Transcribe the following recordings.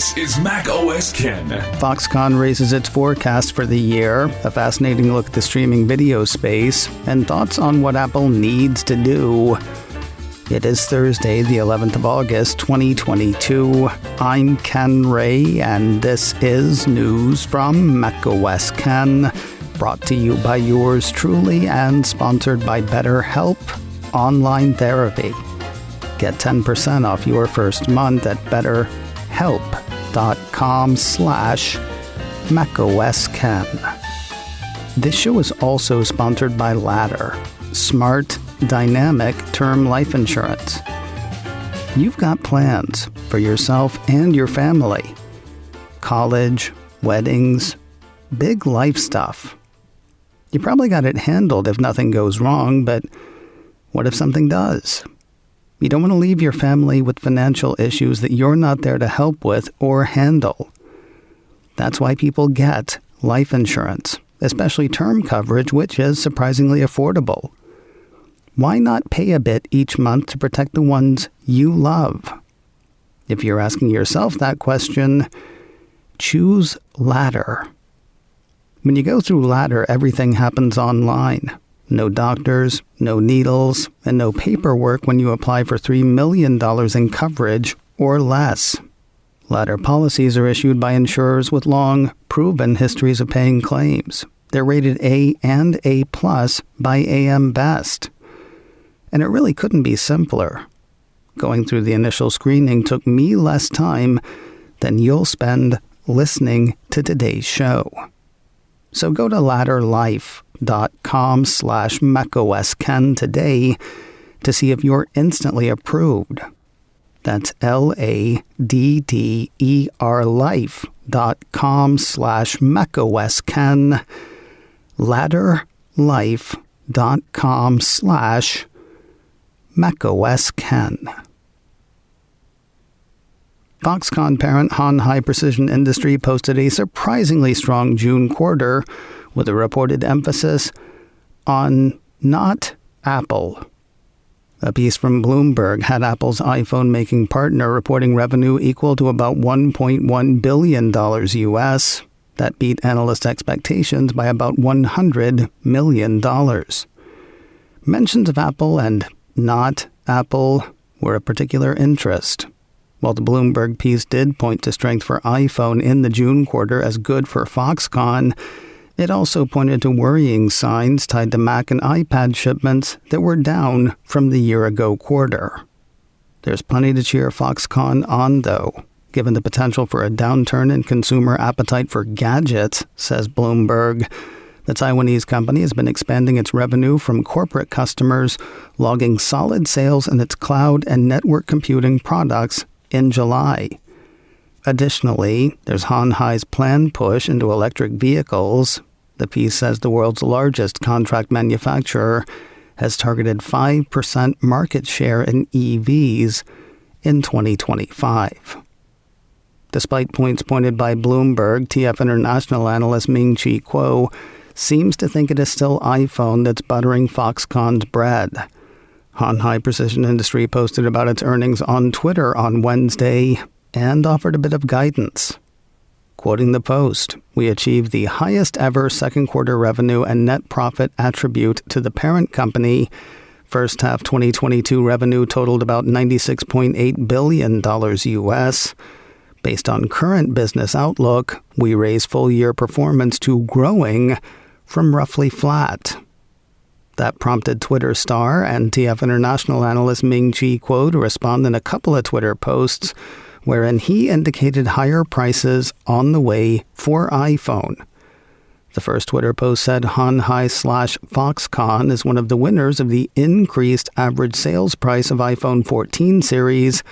This is Mac OS Ken. Foxconn raises its forecast for the year, a fascinating look at the streaming video space, and thoughts on what Apple needs to do. It is Thursday, the 11th of August, 2022. I'm Ken Ray, and this is news from Mac OS Ken, brought to you by yours truly and sponsored by BetterHelp Online Therapy. Get 10% off your first month at betterhelp.com/macOSken. This show is also sponsored by Ladder, smart, dynamic term life insurance. You've got plans for yourself and your family. College, weddings, big life stuff. You probably got it handled if nothing goes wrong, but what if something does? You don't want to leave your family with financial issues that you're not there to help with or handle. That's why people get life insurance, especially term coverage, which is surprisingly affordable. Why not pay a bit each month to protect the ones you love? If you're asking yourself that question, choose Ladder. When you go through Ladder, everything happens online. No doctors, no needles, and no paperwork when you apply for $3 million in coverage or less. Ladder policies are issued by insurers with long, proven histories of paying claims. They're rated A and A+ by AM Best. And it really couldn't be simpler. Going through the initial screening took me less time than you'll spend listening to today's show. So go to ladderlife.com/macOSken today to see if you're instantly approved. That's LADDER life.com/macOSken. ladderlife.com/macOSken. Foxconn parent Han High Precision Industry posted a surprisingly strong June quarter with a reported emphasis on not Apple. A piece from Bloomberg had Apple's iPhone-making partner reporting revenue equal to about $1.1 billion US. That beat analyst expectations by about $100 million. Mentions of Apple and not Apple were of particular interest. While the Bloomberg piece did point to strength for iPhone in the June quarter as good for Foxconn, it also pointed to worrying signs tied to Mac and iPad shipments that were down from the year-ago quarter. There's plenty to cheer Foxconn on, though, given the potential for a downturn in consumer appetite for gadgets, says Bloomberg. The Taiwanese company has been expanding its revenue from corporate customers, logging solid sales in its cloud and network computing products in July. Additionally, there's Han Hai's planned push into electric vehicles. The piece says the world's largest contract manufacturer has targeted 5% market share in EVs in 2025. Despite points pointed by Bloomberg, TF International analyst Ming-Chi seems to think it is still iPhone that's buttering Foxconn's bread. Han High Precision Industry posted about its earnings on Twitter on Wednesday and offered a bit of guidance. Quoting the post, "We achieved the highest ever second quarter revenue and net profit attribute to the parent company. First half 2022 revenue totaled about $96.8 billion US. Based on current business outlook, we raised full year performance to growing from roughly flat." That prompted Twitter star and TF International analyst Ming-Chi to respond in a couple of Twitter posts wherein he indicated higher prices on the way for iPhone. The first Twitter post said Han High/Foxconn is one of the winners of the increased average sales price of iPhone 14 series.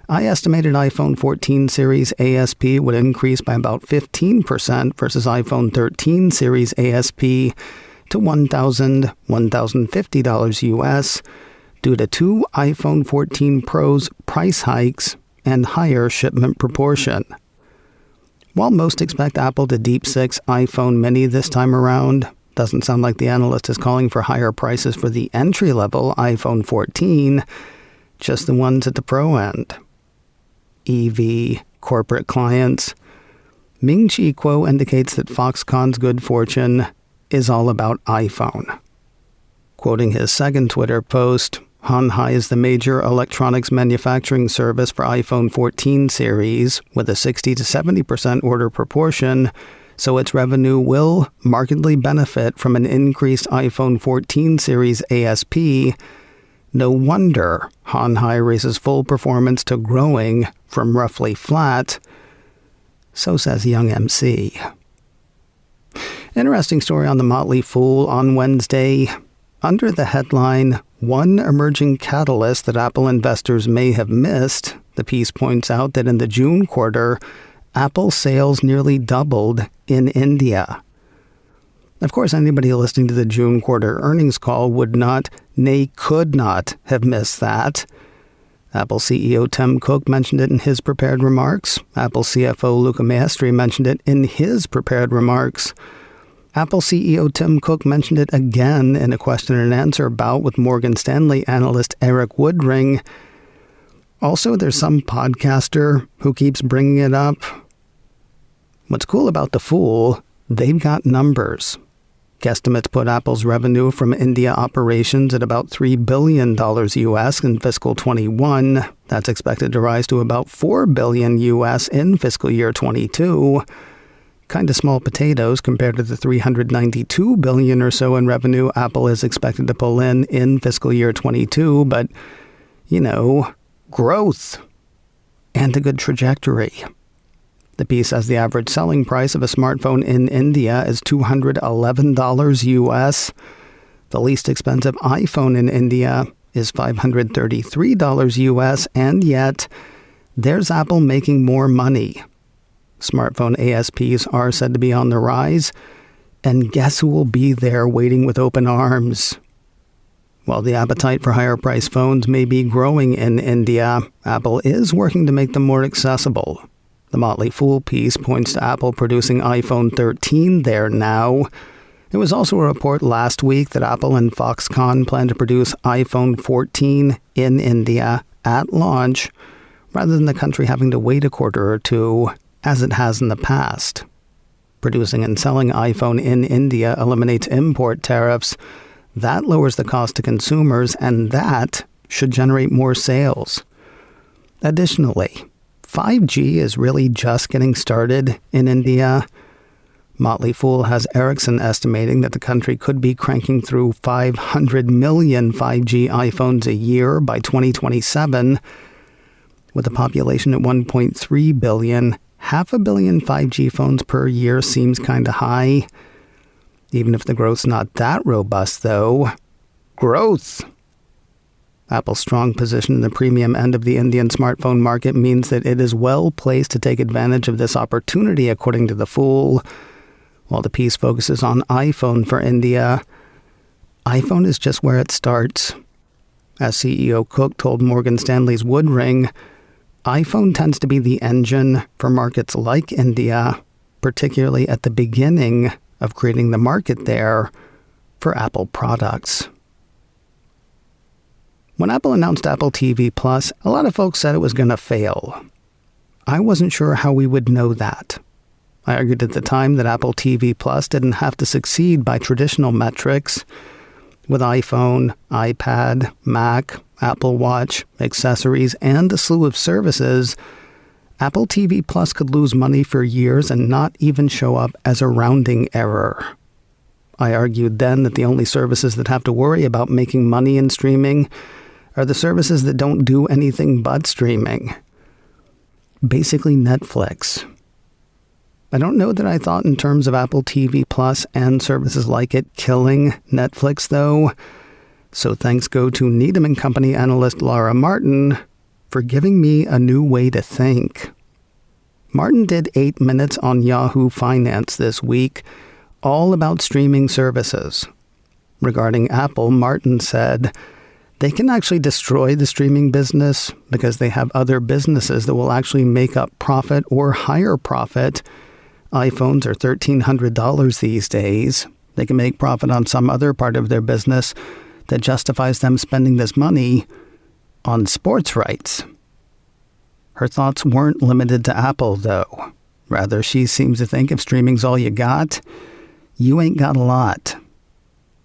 I estimated iPhone 14 series ASP would increase by about 15% versus iPhone 13 series ASP to $1,050 US due to two iPhone 14 Pros price hikes and higher shipment proportion. While most expect Apple to deep six iPhone mini this time around, doesn't sound like the analyst is calling for higher prices for the entry-level iPhone 14, just the ones at the Pro end. EV corporate clients. Ming-Chi quote indicates that Foxconn's good fortune is all about iPhone. Quoting his second Twitter post, Hanhai is the major electronics manufacturing service for iPhone 14 series with a 60 to 70% order proportion, so its revenue will markedly benefit from an increased iPhone 14 series ASP. No wonder Hanhai raises full performance to growing from roughly flat. So says Young MC. Interesting story on the Motley Fool on Wednesday. Under the headline, "One Emerging Catalyst That Apple Investors May Have Missed," the piece points out that in the June quarter, Apple sales nearly doubled in India. Of course, anybody listening to the June quarter earnings call would not, nay, could not have missed that. Apple CEO Tim Cook mentioned it in his prepared remarks. Apple CFO Luca Maestri mentioned it in his prepared remarks. Apple CEO Tim Cook mentioned it again in a question and answer bout with Morgan Stanley analyst Eric Woodring. Also, there's some podcaster who keeps bringing it up. What's cool about the Fool, they've got numbers. Guesstimates put Apple's revenue from India operations at about $3 billion US in fiscal 21. That's expected to rise to about $4 billion US in fiscal year 22. Kind of small potatoes compared to the $392 billion or so in revenue Apple is expected to pull in fiscal year 22, but, growth and a good trajectory. The piece says the average selling price of a smartphone in India is $211 US. The least expensive iPhone in India is $533 US, and yet there's Apple making more money. Smartphone ASPs are said to be on the rise, and guess who will be there waiting with open arms? While the appetite for higher-priced phones may be growing in India, Apple is working to make them more accessible. The Motley Fool piece points to Apple producing iPhone 13 there now. There was also a report last week that Apple and Foxconn plan to produce iPhone 14 in India at launch, rather than the country having to wait a quarter or two, as it has in the past. Producing and selling iPhone in India eliminates import tariffs. That lowers the cost to consumers, and that should generate more sales. Additionally, 5G is really just getting started in India. Motley Fool has Ericsson estimating that the country could be cranking through 500 million 5G iPhones a year by 2027. With a population at 1.3 billion, 500 million 5G phones per year seems kind of high. Even if the growth's not that robust, though. Growth! Apple's strong position in the premium end of the Indian smartphone market means that it is well placed to take advantage of this opportunity, according to the Fool. While the piece focuses on iPhone for India, iPhone is just where it starts. As CEO Cook told Morgan Stanley's Woodring, iPhone tends to be the engine for markets like India, particularly at the beginning of creating the market there for Apple products. When Apple announced Apple TV Plus, a lot of folks said it was going to fail. I wasn't sure how we would know that. I argued at the time that Apple TV Plus didn't have to succeed by traditional metrics. With iPhone, iPad, Mac, Apple Watch, accessories, and a slew of services, Apple TV Plus could lose money for years and not even show up as a rounding error. I argued then that the only services that have to worry about making money in streaming are the services that don't do anything but streaming. Basically Netflix. I don't know that I thought in terms of Apple TV Plus and services like it killing Netflix, though. So thanks go to Needham and Company analyst Laura Martin for giving me a new way to think. Martin did 8 minutes on Yahoo Finance this week, all about streaming services. Regarding Apple, Martin said, they can actually destroy the streaming business because they have other businesses that will actually make up profit or higher profit. iPhones are $1,300 these days. They can make profit on some other part of their business that justifies them spending this money on sports rights. Her thoughts weren't limited to Apple, though. Rather, she seems to think if streaming's all you got, you ain't got a lot.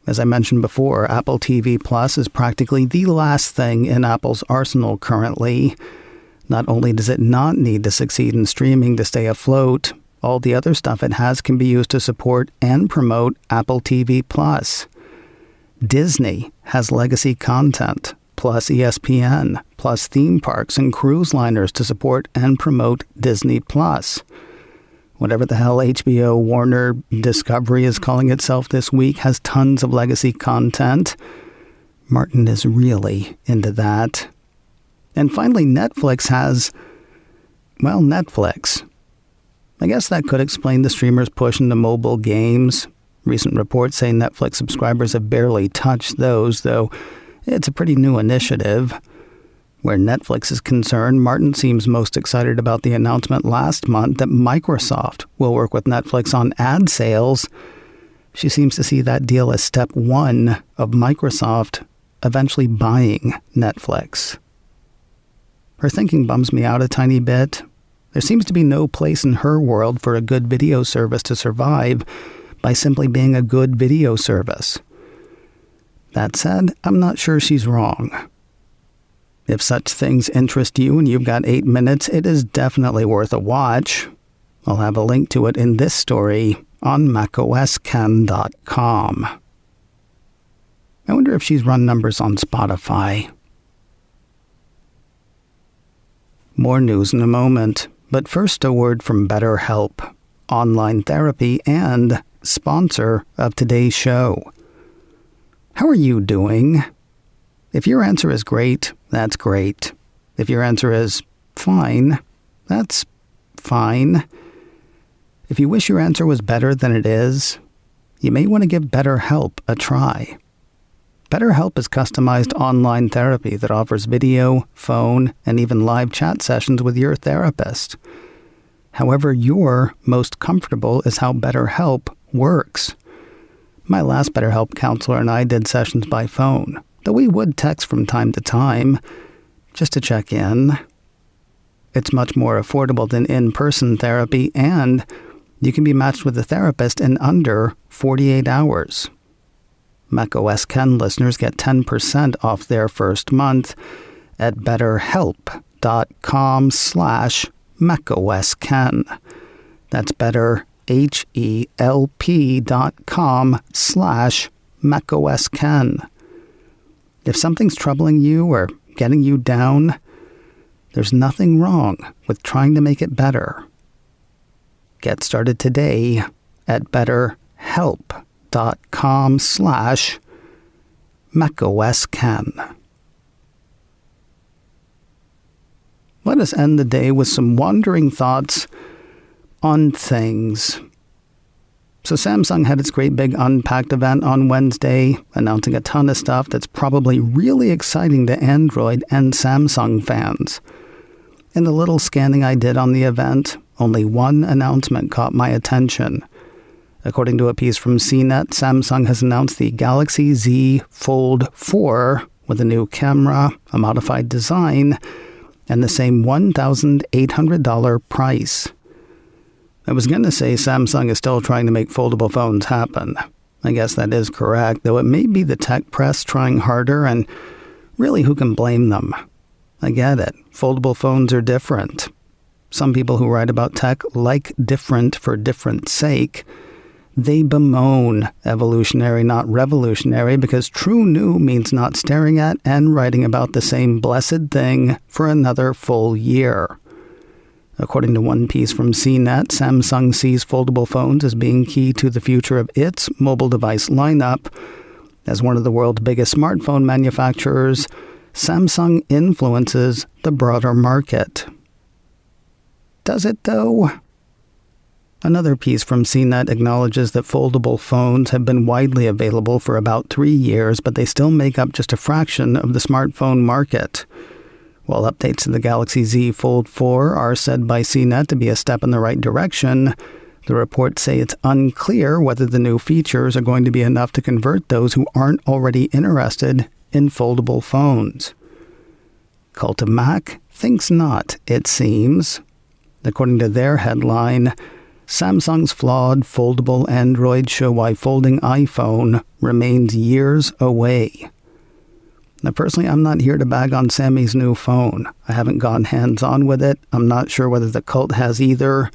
As I mentioned before, Apple TV Plus is practically the last thing in Apple's arsenal currently. Not only does it not need to succeed in streaming to stay afloat, all the other stuff it has can be used to support and promote Apple TV Plus. Disney has legacy content, plus ESPN, plus theme parks and cruise liners to support and promote Disney Plus. Whatever the hell HBO, Warner, Discovery is calling itself this week has tons of legacy content. Martin is really into that. And finally, Netflix has, well, Netflix. I guess that could explain the streamer's push into mobile games. Recent reports say Netflix subscribers have barely touched those, though it's a pretty new initiative. Where Netflix is concerned, Martin seems most excited about the announcement last month that Microsoft will work with Netflix on ad sales. She seems to see that deal as step one of Microsoft eventually buying Netflix. Her thinking bums me out a tiny bit. There seems to be no place in her world for a good video service to survive by simply being a good video service. That said, I'm not sure she's wrong. If such things interest you and you've got 8 minutes, it is definitely worth a watch. I'll have a link to it in this story on macoscan.com. I wonder if she's run numbers on Spotify. More news in a moment, but first a word from BetterHelp, online therapy and sponsor of today's show. How are you doing? If your answer is great, that's great. If your answer is fine, that's fine. If you wish your answer was better than it is, you may want to give BetterHelp a try. BetterHelp is customized online therapy that offers video, phone, and even live chat sessions with your therapist. However you're most comfortable is how BetterHelp works. My last BetterHelp counselor and I did sessions by phone, though we would text from time to time, just to check in. It's much more affordable than in-person therapy, and you can be matched with a therapist in under 48 hours. macOS Ken listeners get 10% off their first month at betterhelp.com/macOSKen. That's betterhelp.com/macOSKen. If something's troubling you or getting you down, there's nothing wrong with trying to make it better. Get started today at betterhelp.com/macOSKen. Let us end the day with some wandering thoughts on things. So Samsung had its great big Unpacked event on Wednesday, announcing a ton of stuff that's probably really exciting to Android and Samsung fans. In the little scanning I did on the event, only one announcement caught my attention. According to a piece from CNET, Samsung has announced the Galaxy Z Fold 4 with a new camera, a modified design, and the same $1,800 price. I was going to say Samsung is still trying to make foldable phones happen. I guess that is correct, though it may be the tech press trying harder, and really who can blame them? I get it. Foldable phones are different. Some people who write about tech like different for different sake. They bemoan evolutionary, not revolutionary, because true new means not staring at and writing about the same blessed thing for another full year. According to one piece from CNET, Samsung sees foldable phones as being key to the future of its mobile device lineup. As one of the world's biggest smartphone manufacturers, Samsung influences the broader market. Does it, though? Another piece from CNET acknowledges that foldable phones have been widely available for about 3 years, but they still make up just a fraction of the smartphone market. While updates to the Galaxy Z Fold 4 are said by CNET to be a step in the right direction, the reports say it's unclear whether the new features are going to be enough to convert those who aren't already interested in foldable phones. Cult of Mac, thinks not, it seems. According to their headline, Samsung's flawed foldable Android show why folding iPhone remains years away. Now, personally, I'm not here to bag on Sammy's new phone. I haven't gone hands-on with it. I'm not sure whether the cult has either,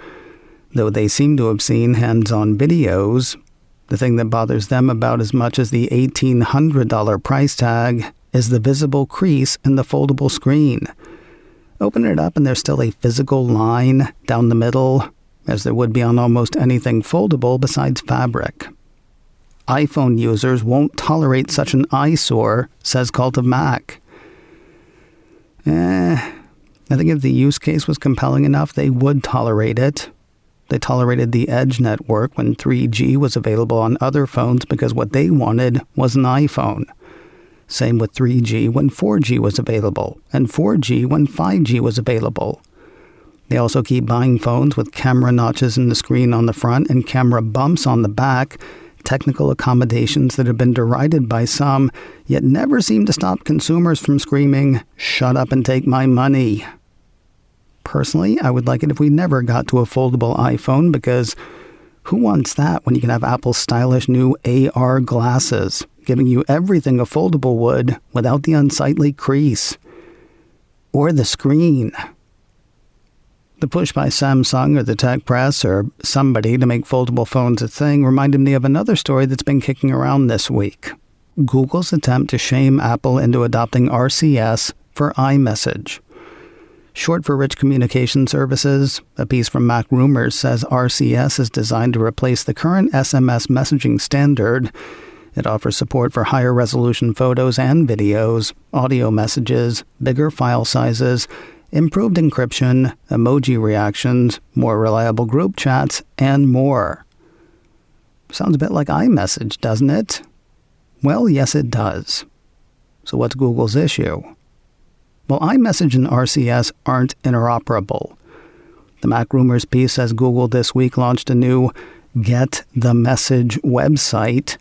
though they seem to have seen hands-on videos. The thing that bothers them about as much as the $1,800 price tag is the visible crease in the foldable screen. Open it up and there's still a physical line down the middle, as there would be on almost anything foldable besides fabric. iPhone users won't tolerate such an eyesore, says Cult of Mac. I think if the use case was compelling enough, they would tolerate it. They tolerated the Edge network when 3G was available on other phones because what they wanted was an iPhone. Same with 3G when 4G was available, and 4G when 5G was available. They also keep buying phones with camera notches in the screen on the front and camera bumps on the back, technical accommodations that have been derided by some, yet never seem to stop consumers from screaming, "Shut up and take my money." Personally, I would like it if we never got to a foldable iPhone, because who wants that when you can have Apple's stylish new AR glasses, giving you everything a foldable would without the unsightly crease? Or the screen. The push by Samsung or the tech press or somebody to make foldable phones a thing reminded me of another story that's been kicking around this week. Google's attempt to shame Apple into adopting RCS for iMessage. Short for Rich Communication Services, a piece from Mac Rumors says RCS is designed to replace the current SMS messaging standard. It offers support for higher resolution photos and videos, audio messages, bigger file sizes, improved encryption, emoji reactions, more reliable group chats, and more. Sounds a bit like iMessage, doesn't it? Well, yes, it does. So what's Google's issue? Well, iMessage and RCS aren't interoperable. The Mac Rumors piece says Google this week launched a new Get the Message website.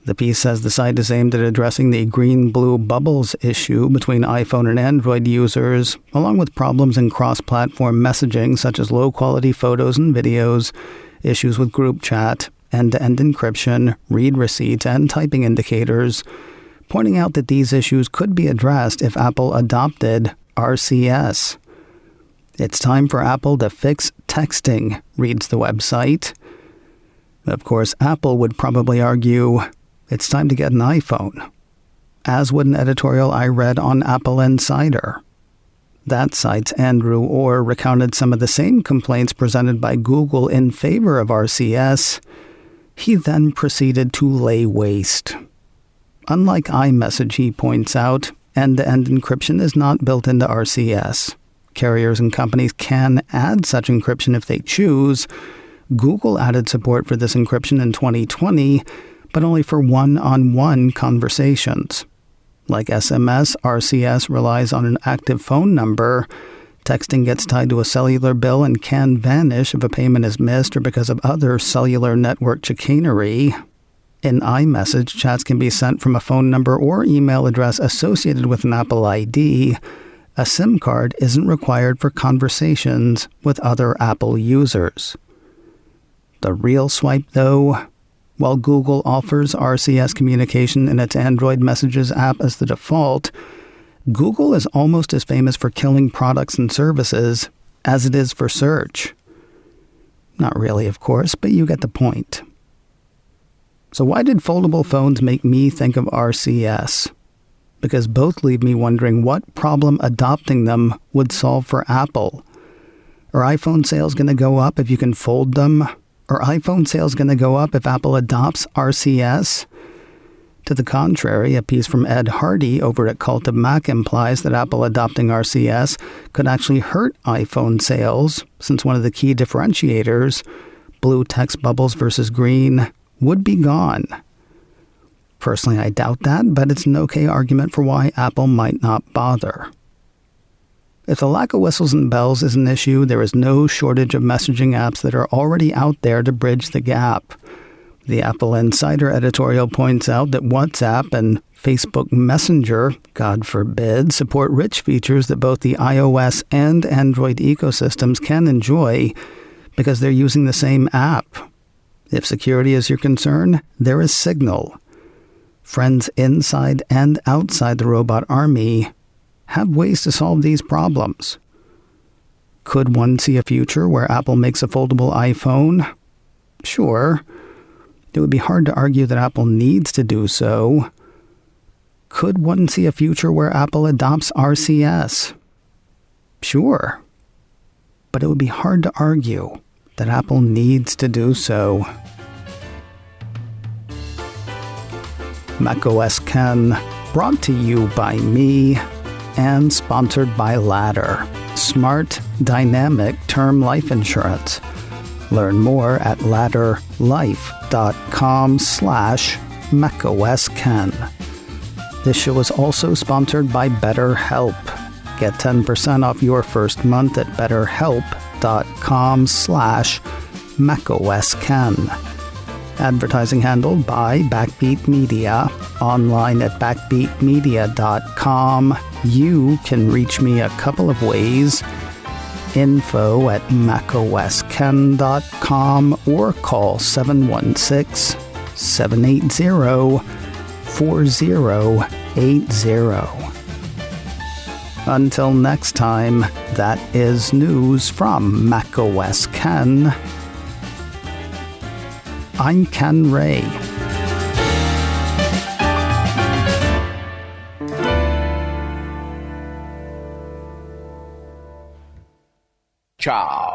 The piece says the site is aimed at addressing the green-blue bubbles issue between iPhone and Android users, along with problems in cross-platform messaging such as low-quality photos and videos, issues with group chat, end-to-end encryption, read receipts, and typing indicators, pointing out that these issues could be addressed if Apple adopted RCS. It's time for Apple to fix texting, reads the website. Of course, Apple would probably argue it's time to get an iPhone, as would an editorial I read on Apple Insider. That site's Andrew Orr recounted some of the same complaints presented by Google in favor of RCS. He then proceeded to lay waste. Unlike iMessage, he points out, end-to-end encryption is not built into RCS. Carriers and companies can add such encryption if they choose. Google added support for this encryption in 2020, but only for one-on-one conversations. Like SMS, RCS relies on an active phone number. Texting gets tied to a cellular bill and can vanish if a payment is missed or because of other cellular network chicanery. In iMessage, chats can be sent from a phone number or email address associated with an Apple ID. A SIM card isn't required for conversations with other Apple users. The real swipe, though, while Google offers RCS communication in its Android Messages app as the default, Google is almost as famous for killing products and services as it is for search. Not really, of course, but you get the point. So why did foldable phones make me think of RCS? Because both leave me wondering what problem adopting them would solve for Apple. Are iPhone sales going to go up if you can fold them? Are iPhone sales going to go up if Apple adopts RCS? To the contrary, a piece from Ed Hardy over at Cult of Mac implies that Apple adopting RCS could actually hurt iPhone sales, since one of the key differentiators, blue text bubbles versus green, would be gone. Personally, I doubt that, but it's an okay argument for why Apple might not bother. If the lack of whistles and bells is an issue, there is no shortage of messaging apps that are already out there to bridge the gap. The Apple Insider editorial points out that WhatsApp and Facebook Messenger, God forbid, support rich features that both the iOS and Android ecosystems can enjoy because they're using the same app. If security is your concern, there is Signal. Friends inside and outside the robot army have ways to solve these problems. Could one see a future where Apple makes a foldable iPhone? Sure. It would be hard to argue that Apple needs to do so. Could one see a future where Apple adopts RCS? Sure. But it would be hard to argue that Apple needs to do so. macOS Ken, brought to you by me and sponsored by Ladder, smart, dynamic term life insurance. Learn more at ladderlife.com/macOSKen. This show is also sponsored by BetterHelp. Get 10% off your first month at betterhelp.com/macOSKen. Advertising handled by Backbeat Media. Online at backbeatmedia.com. You can reach me a couple of ways. Info at macosken.com or call 716-780-4080. Until next time, that is news from macOS Ken. I'm Ken Ray. Ciao.